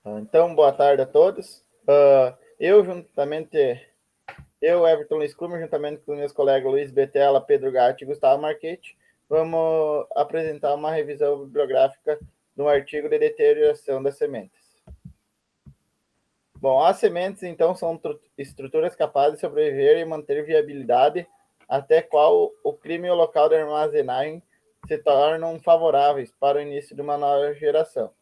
Então, boa tarde a todos. Eu, Everton Luiz Clumer, juntamente com meus colegas Luiz Betela, Pedro Gatti e Gustavo Marchetti, vamos apresentar uma revisão bibliográfica de um artigo de deterioração das sementes. Bom, as sementes, então, são estruturas capazes de sobreviver e manter viabilidade até qual o clima e o local de armazenagem se tornam favoráveis para o início de uma nova geração.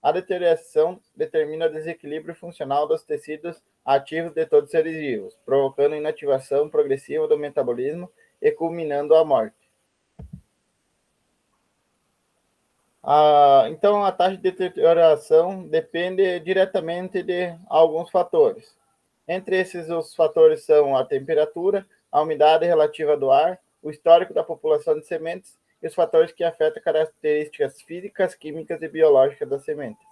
A deterioração determina o desequilíbrio funcional dos tecidos ativos de todos os seres vivos, provocando inativação progressiva do metabolismo e culminando a morte. Então, a taxa de deterioração depende diretamente de alguns fatores. Entre esses, os fatores são a temperatura, a umidade relativa do ar, o histórico da população de sementes e os fatores que afetam características físicas, químicas e biológicas das sementes.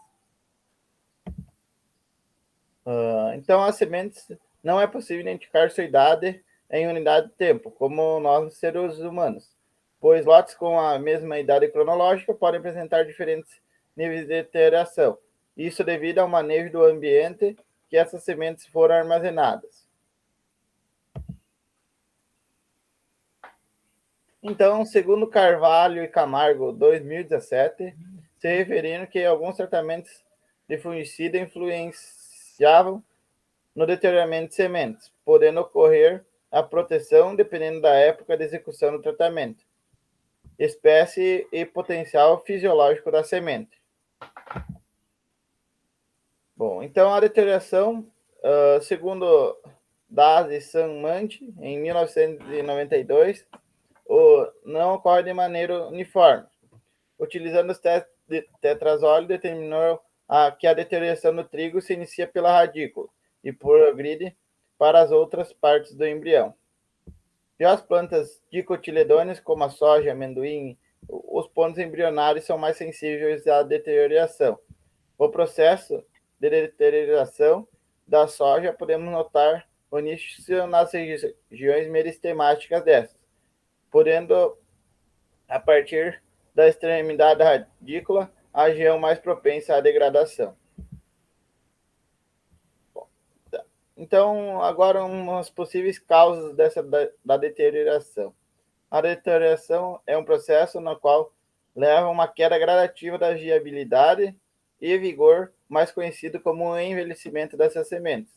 Então, as sementes não é possível identificar sua idade em unidade de tempo, como nós, seres humanos, pois lotes com a mesma idade cronológica podem apresentar diferentes níveis de deterioração. Isso devido ao manejo do ambiente que essas sementes foram armazenadas. Então, segundo Carvalho e Camargo, 2017, se referindo que alguns tratamentos de fungicida influenciavam no deterioramento de sementes, podendo ocorrer a proteção dependendo da época de execução do tratamento, espécie e potencial fisiológico da semente. Bom, então a deterioração, segundo Daz e Sanmante, em 1992, não ocorre de maneira uniforme. Utilizando os testes de tetrazóleo, determinou que a deterioração do trigo se inicia pela radícula e progride para as outras partes do embrião. Já as plantas dicotiledôneas, como a soja, amendoim, os pontos embrionários são mais sensíveis à deterioração. O processo de deterioração da soja podemos notar o início nas regiões meristemáticas dessas, podendo, a partir da extremidade radícula, a região mais propensa à degradação. Então, agora umas possíveis causas da deterioração. A deterioração é um processo no qual leva a uma queda gradativa da viabilidade e vigor, mais conhecido como o envelhecimento dessas sementes.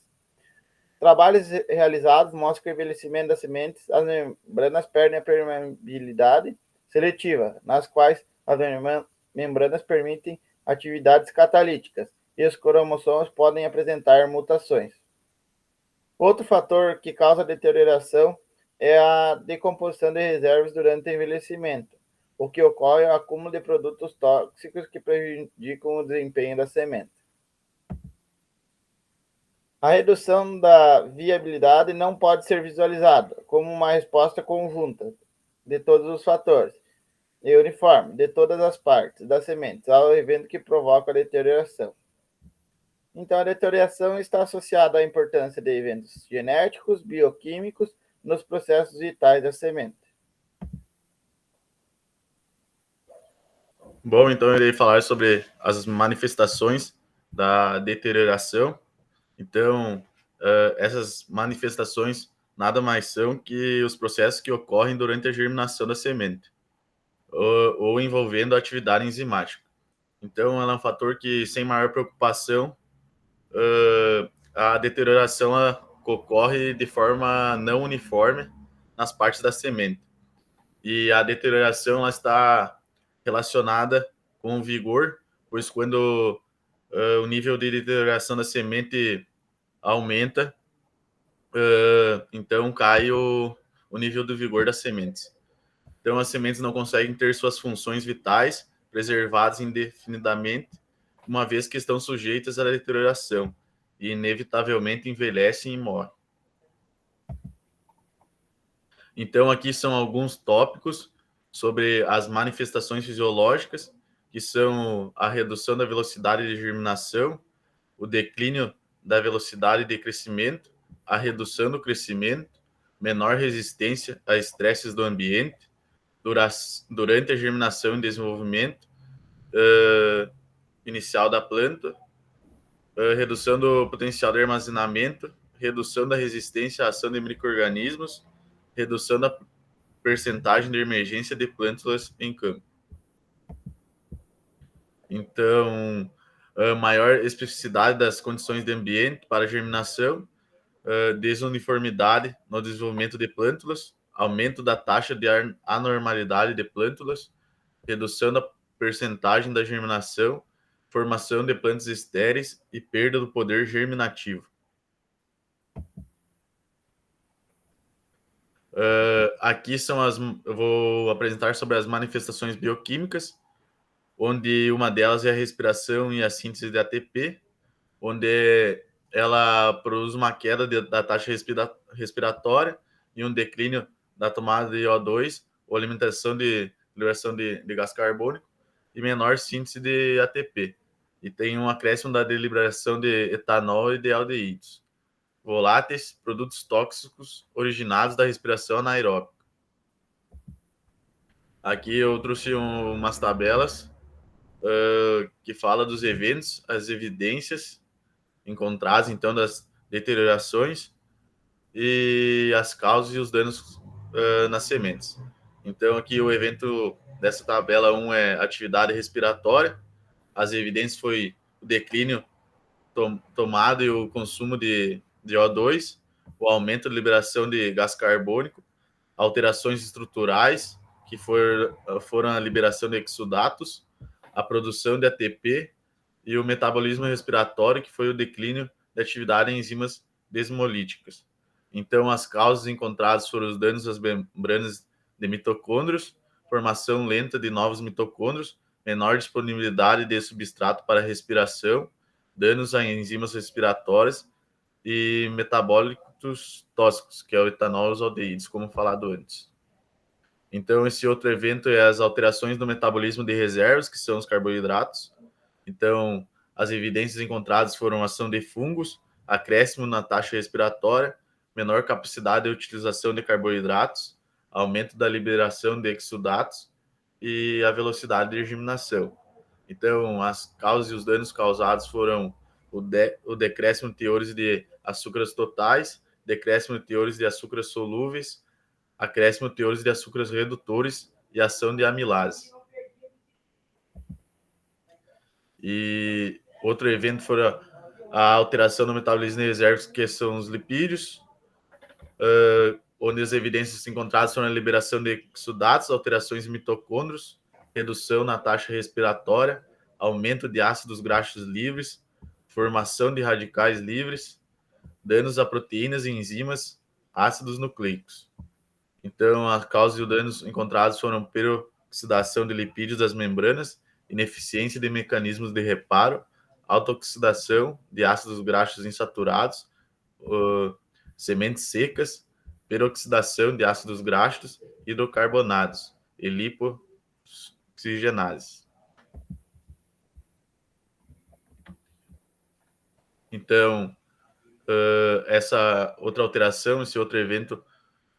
Trabalhos realizados mostram que o envelhecimento das sementes, as membranas perdem a permeabilidade seletiva, nas quais as membranas permitem atividades catalíticas e os cromossomos podem apresentar mutações. Outro fator que causa deterioração é a decomposição de reservas durante o envelhecimento, o que ocorre é o acúmulo de produtos tóxicos que prejudicam o desempenho da semente. A redução da viabilidade não pode ser visualizada como uma resposta conjunta de todos os fatores e uniforme de todas as partes das sementes ao evento que provoca a deterioração. Então, a deterioração está associada à importância de eventos genéticos, bioquímicos nos processos vitais da semente. Bom, então eu irei falar sobre as manifestações da deterioração. Então, essas manifestações nada mais são que os processos que ocorrem durante a germinação da semente, ou envolvendo a atividade enzimática. Então, ela é um fator que, sem maior preocupação, a deterioração ocorre de forma não uniforme nas partes da semente. E a deterioração ela está relacionada com o vigor, pois quando o nível de deterioração da semente aumenta, então cai o nível do vigor das sementes. Então as sementes não conseguem ter suas funções vitais preservadas indefinidamente, uma vez que estão sujeitas à deterioração e inevitavelmente envelhecem e morrem. Então aqui são alguns tópicos sobre as manifestações fisiológicas, que são a redução da velocidade de germinação, o declínio da velocidade de crescimento, a redução do crescimento, menor resistência a estresses do ambiente, durante a germinação e desenvolvimento inicial da planta, redução do potencial de armazenamento, redução da resistência à ação de micro-organismos, redução da percentagem de emergência de plântulas em campo. Então, maior especificidade das condições de ambiente para germinação, desuniformidade no desenvolvimento de plântulas, aumento da taxa de anormalidade de plântulas, redução da percentagem da germinação, formação de plantas estéreis e perda do poder germinativo. Aqui são eu vou apresentar sobre as manifestações bioquímicas, onde uma delas é a respiração e a síntese de ATP, onde ela produz uma queda da taxa respiratória e um declínio da tomada de O2, ou alimentação de liberação de gás carbônico, e menor síntese de ATP. E tem um acréscimo da deliberação de etanol e de aldeídos voláteis, produtos tóxicos originados da respiração anaeróbica. Aqui eu trouxe umas tabelas que fala dos eventos, as evidências encontradas, então, das deteriorações e as causas e os danos nas sementes. Então, aqui o evento dessa tabela 1 é atividade respiratória. As evidências foi o declínio tomado e o consumo de O2, o aumento de liberação de gás carbônico, alterações estruturais, que foram a liberação de exudatos, a produção de ATP e o metabolismo respiratório, que foi o declínio da atividade em enzimas desmolíticas. Então, as causas encontradas foram os danos às membranas de mitocôndrios, formação lenta de novos mitocôndrios, menor disponibilidade de substrato para respiração, danos a enzimas respiratórias e metabólitos tóxicos, que é o etanol e os aldeídos, como falado antes. Então, esse outro evento é as alterações no metabolismo de reservas, que são os carboidratos. Então, as evidências encontradas foram ação de fungos, acréscimo na taxa respiratória, menor capacidade de utilização de carboidratos, aumento da liberação de exudatos e a velocidade de germinação. Então, as causas e os danos causados foram o decréscimo de teores de açúcares totais, decréscimo de teores de açúcares solúveis, acréscimo de teores de açúcares redutores e ação de amilase. E outro evento foi a alteração no metabolismo de reservas, que são os lipídios, onde as evidências encontradas foram a liberação de exudatos, alterações em mitocôndrios, redução na taxa respiratória, aumento de ácidos graxos livres, formação de radicais livres, danos a proteínas e enzimas, ácidos nucleicos. Então, as causas e os danos encontrados foram peroxidação de lipídios das membranas, ineficiência de mecanismos de reparo, autooxidação de ácidos graxos insaturados, sementes secas, peroxidação de ácidos graxos, hidrocarbonados e lipoxigenases. Então, essa outra alteração, esse outro evento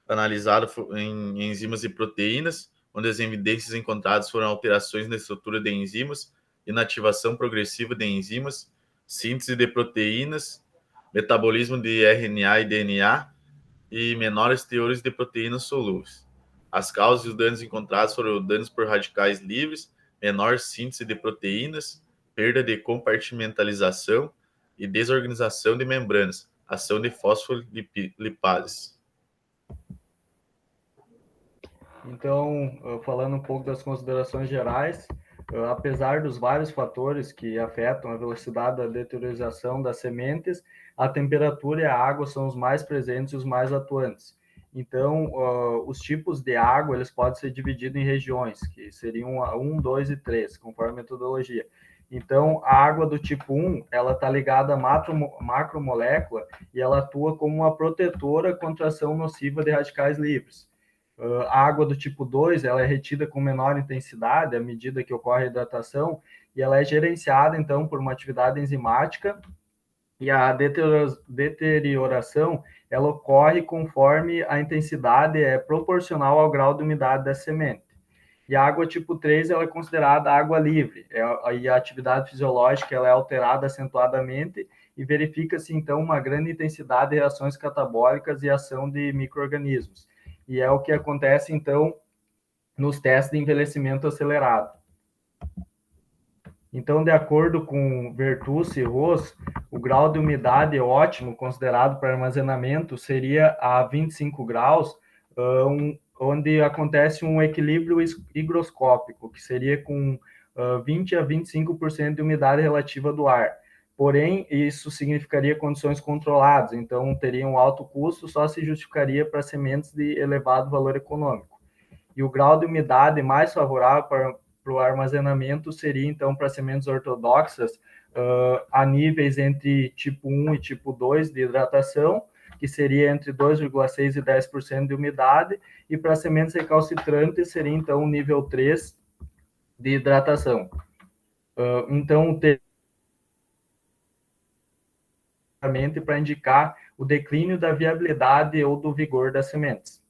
analisado em enzimas e proteínas, onde as evidências encontradas foram alterações na estrutura de enzimas, inativação progressiva de enzimas, síntese de proteínas, metabolismo de RNA e DNA e menores teores de proteínas solúveis. As causas e os danos encontrados foram danos por radicais livres, menor síntese de proteínas, perda de compartimentalização e desorganização de membranas, ação de fosfolipases. Então, falando um pouco das considerações gerais, apesar dos vários fatores que afetam a velocidade da deteriorização das sementes, a temperatura e a água são os mais presentes e os mais atuantes. Então, os tipos de água, eles podem ser divididos em regiões, que seriam 1, 2 e 3, conforme a metodologia. Então, a água do tipo 1, ela está ligada à macromolécula e ela atua como uma protetora contra a ação nociva de radicais livres. A água do tipo 2, ela é retida com menor intensidade à medida que ocorre a hidratação e ela é gerenciada, então, por uma atividade enzimática e a deterioração, ela ocorre conforme a intensidade é proporcional ao grau de umidade da semente. E a água tipo 3, ela é considerada água livre, e a atividade fisiológica ela é alterada acentuadamente e verifica-se, então, uma grande intensidade de reações catabólicas e ação de micro-organismos. E é o que acontece, então, nos testes de envelhecimento acelerado. Então, de acordo com Vertucci e Roos, o grau de umidade ótimo considerado para armazenamento seria a 25 graus, onde acontece um equilíbrio higroscópico, que seria com 20 a 25% de umidade relativa do ar. Porém, isso significaria condições controladas, então teria um alto custo, só se justificaria para sementes de elevado valor econômico. E o grau de umidade mais favorável para o armazenamento seria, então, para sementes ortodoxas, a níveis entre tipo 1 e tipo 2 de hidratação, que seria entre 2,6% e 10% de umidade, e para sementes recalcitrantes seria, então, nível 3 de hidratação. Então, para indicar o declínio da viabilidade ou do vigor das sementes.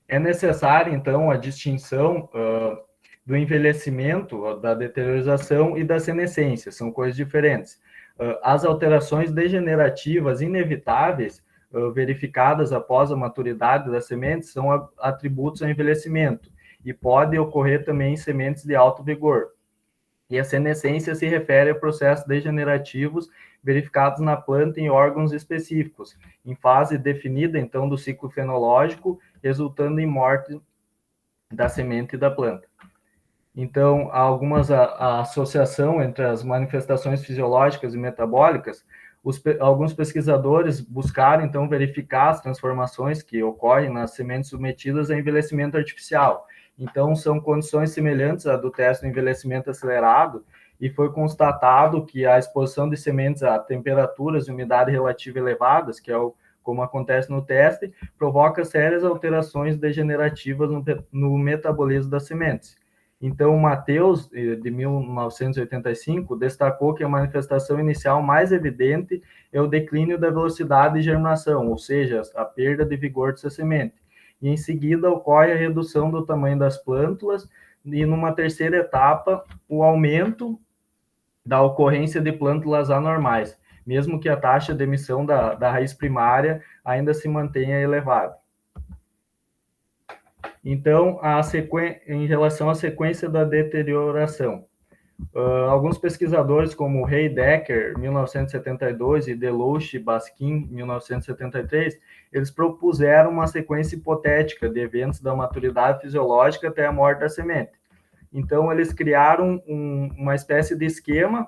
É necessária, então, a distinção do envelhecimento, da deteriorização e da senescência, são coisas diferentes. As alterações degenerativas inevitáveis verificadas após a maturidade das sementes são atributos ao envelhecimento e pode ocorrer também em sementes de alto vigor. E a senescência se refere a processos degenerativos verificados na planta em órgãos específicos, em fase definida, então, do ciclo fenológico, resultando em morte da semente da planta. Então, há a associação entre as manifestações fisiológicas e metabólicas. Alguns pesquisadores buscaram, então, verificar as transformações que ocorrem nas sementes submetidas a envelhecimento artificial. Então, são condições semelhantes à do teste do envelhecimento acelerado, e foi constatado que a exposição de sementes a temperaturas e umidade relativa elevadas, que é como acontece no teste, provoca sérias alterações degenerativas no metabolismo das sementes. Então, Matheus, de 1985, destacou que a manifestação inicial mais evidente é o declínio da velocidade de germinação, ou seja, a perda de vigor dessa semente. E, em seguida, ocorre a redução do tamanho das plântulas e, numa terceira etapa, o aumento da ocorrência de plântulas anormais, mesmo que a taxa de emissão da raiz primária ainda se mantenha elevada. Então, em relação à sequência da deterioração, alguns pesquisadores, como Ray Decker, 1972, e Delouche Baskin, 1973, eles propuseram uma sequência hipotética de eventos da maturidade fisiológica até a morte da semente. Então, eles criaram uma espécie de esquema,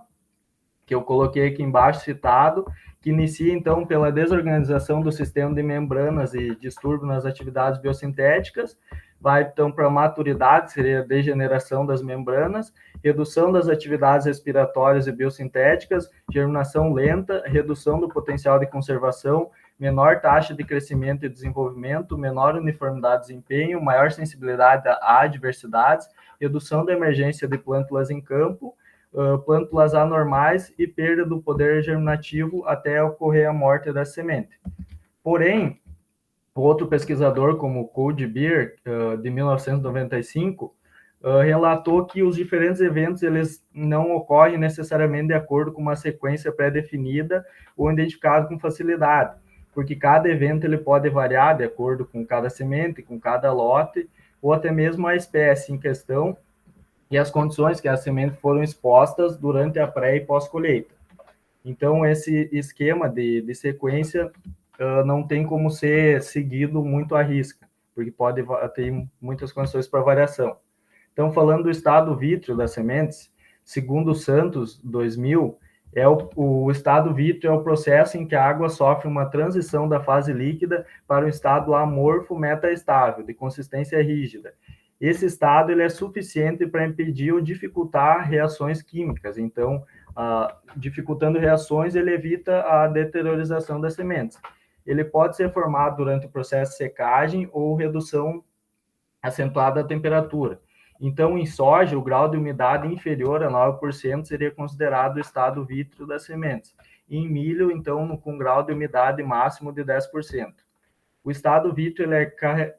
que eu coloquei aqui embaixo citado, que inicia, então, pela desorganização do sistema de membranas e distúrbio nas atividades biosintéticas, vai, então, para a maturidade, seria a degeneração das membranas, redução das atividades respiratórias e biosintéticas, germinação lenta, redução do potencial de conservação, menor taxa de crescimento e desenvolvimento, menor uniformidade de desempenho, maior sensibilidade a adversidades, redução da emergência de plântulas em campo, plântulas anormais e perda do poder germinativo até ocorrer a morte da semente. Porém, outro pesquisador, como Cody Beer, de 1995, relatou que os diferentes eventos eles não ocorrem necessariamente de acordo com uma sequência pré-definida ou identificada com facilidade, porque cada evento ele pode variar de acordo com cada semente, com cada lote, ou até mesmo a espécie em questão e as condições que as sementes foram expostas durante a pré- e pós-colheita. Então, esse esquema de sequência não tem como ser seguido muito à risca, porque pode ter muitas condições para variação. Então, falando do estado vítreo das sementes, segundo Santos, 2000, o estado vítreo é o processo em que a água sofre uma transição da fase líquida para o estado amorfo metaestável, de consistência rígida. Esse estado ele é suficiente para impedir ou dificultar reações químicas. Então, dificultando reações, ele evita a deteriorização das sementes. Ele pode ser formado durante o processo de secagem ou redução acentuada da temperatura. Então, em soja, o grau de umidade inferior a 9% seria considerado o estado vítreo das sementes. Em milho, então, com grau de umidade máximo de 10%. O estado vítreo ele é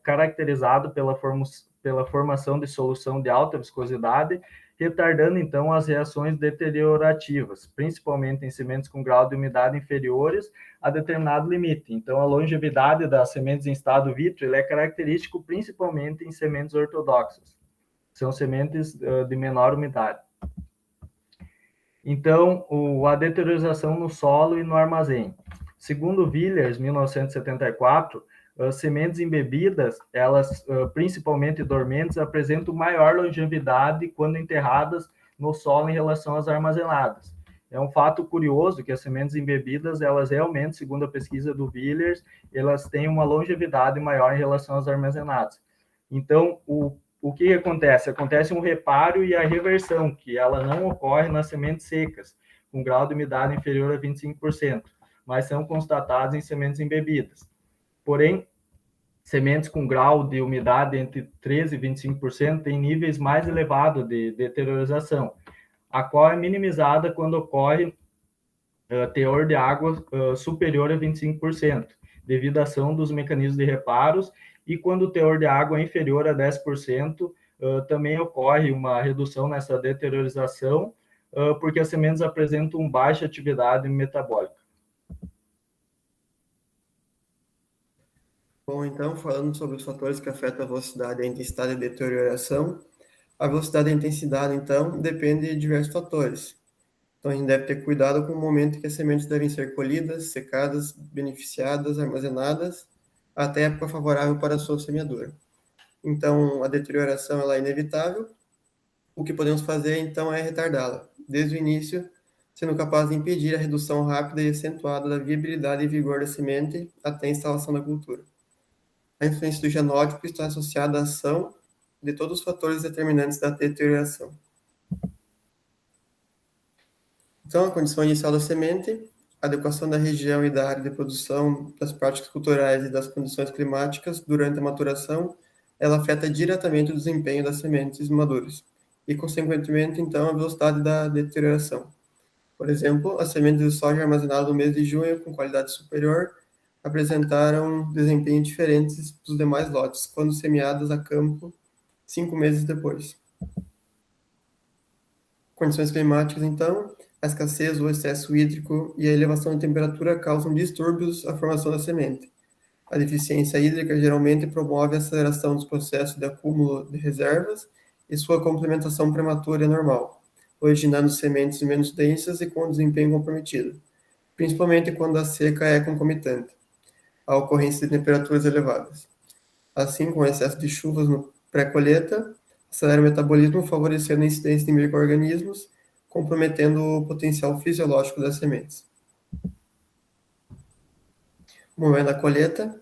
caracterizado pela formação de solução de alta viscosidade retardando, então, as reações deteriorativas, principalmente em sementes com grau de umidade inferiores a determinado limite. Então, a longevidade das sementes em estado vítreo é característico principalmente em sementes ortodoxas. São sementes de menor umidade. Então, a deteriorização no solo e no armazém. Segundo Villers, 1974, as sementes embebidas, elas, principalmente dormentes, apresentam maior longevidade quando enterradas no solo em relação às armazenadas. É um fato curioso que as sementes embebidas, elas realmente, segundo a pesquisa do Villers, elas têm uma longevidade maior em relação às armazenadas. Então, o que acontece? Acontece um reparo e a reversão, que ela não ocorre nas sementes secas, com grau de umidade inferior a 25%, mas são constatados em sementes embebidas. Porém, sementes com grau de umidade entre 13% e 25% têm níveis mais elevados de deteriorização, a qual é minimizada quando ocorre teor de água superior a 25%, devido à ação dos mecanismos de reparos, e quando o teor de água é inferior a 10%, também ocorre uma redução nessa deteriorização, porque as sementes apresentam baixa atividade metabólica. Bom, então, falando sobre os fatores que afetam a velocidade e a intensidade de deterioração, a velocidade e a intensidade, então, depende de diversos fatores. Então, a gente deve ter cuidado com o momento que as sementes devem ser colhidas, secadas, beneficiadas, armazenadas, até a época favorável para a sua semeadura. Então, a deterioração ela é inevitável. O que podemos fazer, então, é retardá-la, desde o início, sendo capaz de impedir a redução rápida e acentuada da viabilidade e vigor da semente até a instalação da cultura. A influência do genótipo está associada à ação de todos os fatores determinantes da deterioração. Então, a condição inicial da semente, a adequação da região e da área de produção, das práticas culturais e das condições climáticas durante a maturação, ela afeta diretamente o desempenho das sementes maduras e, consequentemente, então, a velocidade da deterioração. Por exemplo, as sementes de soja armazenadas no mês de junho com qualidade superior apresentaram desempenho diferentes dos demais lotes quando semeadas a campo 5 meses depois. Condições climáticas, então, a escassez, o excesso hídrico e a elevação de temperatura causam distúrbios à formação da semente. A deficiência hídrica geralmente promove a aceleração dos processos de acúmulo de reservas e sua complementação prematura e normal, originando sementes menos densas e com desempenho comprometido, principalmente quando a seca é concomitante à ocorrência de temperaturas elevadas. Assim, com o excesso de chuvas no pré-colheita, acelera o metabolismo, favorecendo a incidência de micro-organismos, comprometendo o potencial fisiológico das sementes. O momento da colheita.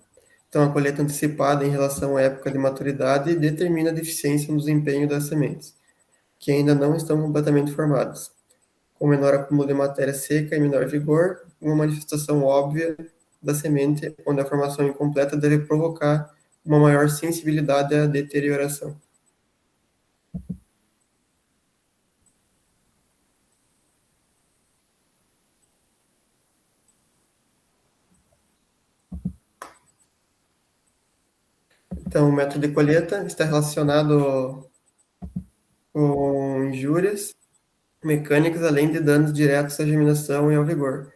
Então, a colheita antecipada em relação à época de maturidade determina a deficiência no desempenho das sementes, que ainda não estão completamente formadas. Com menor acúmulo de matéria seca e menor vigor, uma manifestação óbvia da semente, onde a formação incompleta deve provocar uma maior sensibilidade à deterioração. Então, o método de colheita está relacionado com injúrias mecânicas, além de danos diretos à germinação e ao vigor,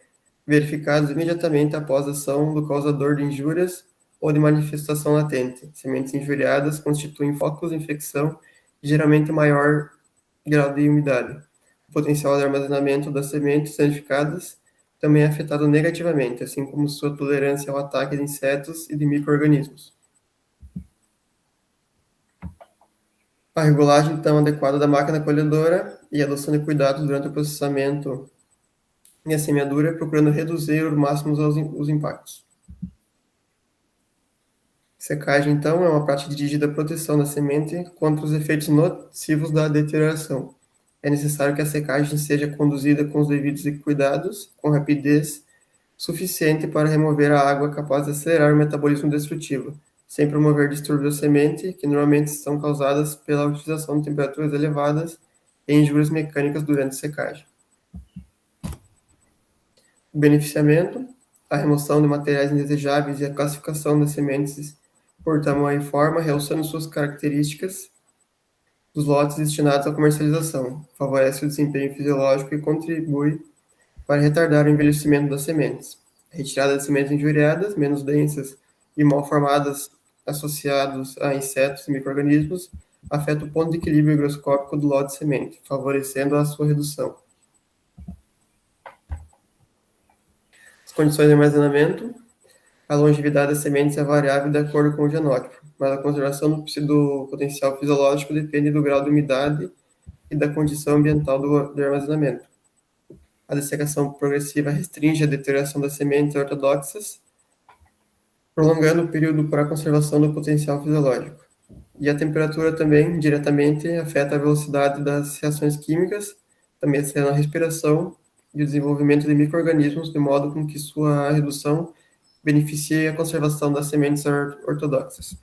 verificados imediatamente após a ação do causador de injúrias ou de manifestação latente. Sementes injuriadas constituem focos de infecção e geralmente maior grau de umidade. O potencial de armazenamento das sementes danificadas também é afetado negativamente, assim como sua tolerância ao ataque de insetos e de micro-organismos. A regulagem, então, adequada da máquina colhedora e a adoção de cuidados durante o processamento e a semeadura, procurando reduzir ao máximo os impactos. Secagem, então, é uma prática dirigida à proteção da semente contra os efeitos nocivos da deterioração. É necessário que a secagem seja conduzida com os devidos cuidados, com rapidez suficiente para remover a água capaz de acelerar o metabolismo destrutivo, sem promover distúrbios da semente, que normalmente são causadas pela utilização de temperaturas elevadas e injúrias mecânicas durante a secagem. O beneficiamento, a remoção de materiais indesejáveis e a classificação das sementes por tamanho e forma, realçando suas características dos lotes destinados à comercialização, favorece o desempenho fisiológico e contribui para retardar o envelhecimento das sementes. A retirada de sementes injuriadas, menos densas e mal formadas, associados a insetos e micro-organismos, afeta o ponto de equilíbrio higroscópico do lote de semente, favorecendo a sua redução. As condições de armazenamento. A longevidade das sementes é variável de acordo com o genótipo, mas a conservação do potencial fisiológico depende do grau de umidade e da condição ambiental do armazenamento. A dessecação progressiva restringe a deterioração das sementes ortodoxas, prolongando o período para a conservação do potencial fisiológico. E a temperatura também diretamente afeta a velocidade das reações químicas, também a respiração e o desenvolvimento de micro-organismos, de modo com que sua redução beneficie a conservação das sementes ortodoxas.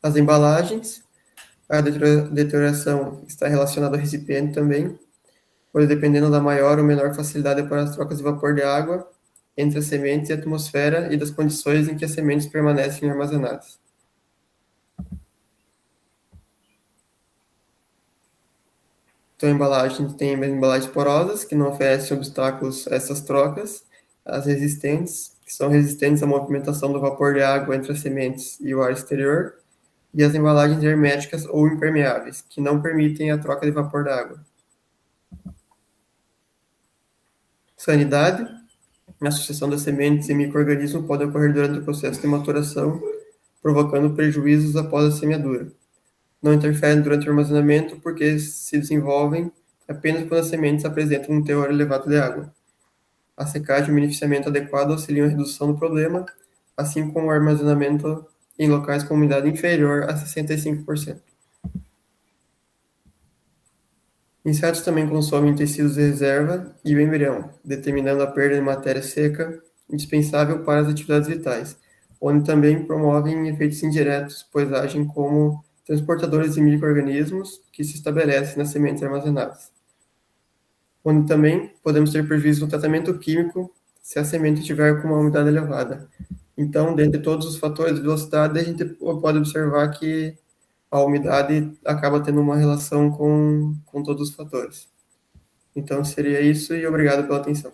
As embalagens. A deterioração está relacionada ao recipiente também, pois dependendo da maior ou menor facilidade para as trocas de vapor de água entre as sementes e a atmosfera e das condições em que as sementes permanecem armazenadas. Então, a embalagem tem embalagens porosas, que não oferecem obstáculos a essas trocas, as resistentes, que são resistentes à movimentação do vapor de água entre as sementes e o ar exterior, e as embalagens herméticas ou impermeáveis, que não permitem a troca de vapor da água. Sanidade. A associação das sementes e micro-organismos pode ocorrer durante o processo de maturação, provocando prejuízos após a semeadura. Não interferem durante o armazenamento porque se desenvolvem apenas quando as sementes apresentam um teor elevado de água. A secagem e o beneficiamento adequado auxiliam a redução do problema, assim como o armazenamento em locais com umidade inferior a 65%. Insetos também consomem tecidos de reserva e o embrião, determinando a perda de matéria seca indispensável para as atividades vitais, onde também promovem efeitos indiretos, pois agem como transportadores de micro-organismos que se estabelecem nas sementes armazenadas. Onde também podemos ter prejuízo no tratamento químico se a semente estiver com uma umidade elevada. Então, dentre todos os fatores de velocidade, a gente pode observar que a umidade acaba tendo uma relação com todos os fatores. Então, seria isso e obrigado pela atenção.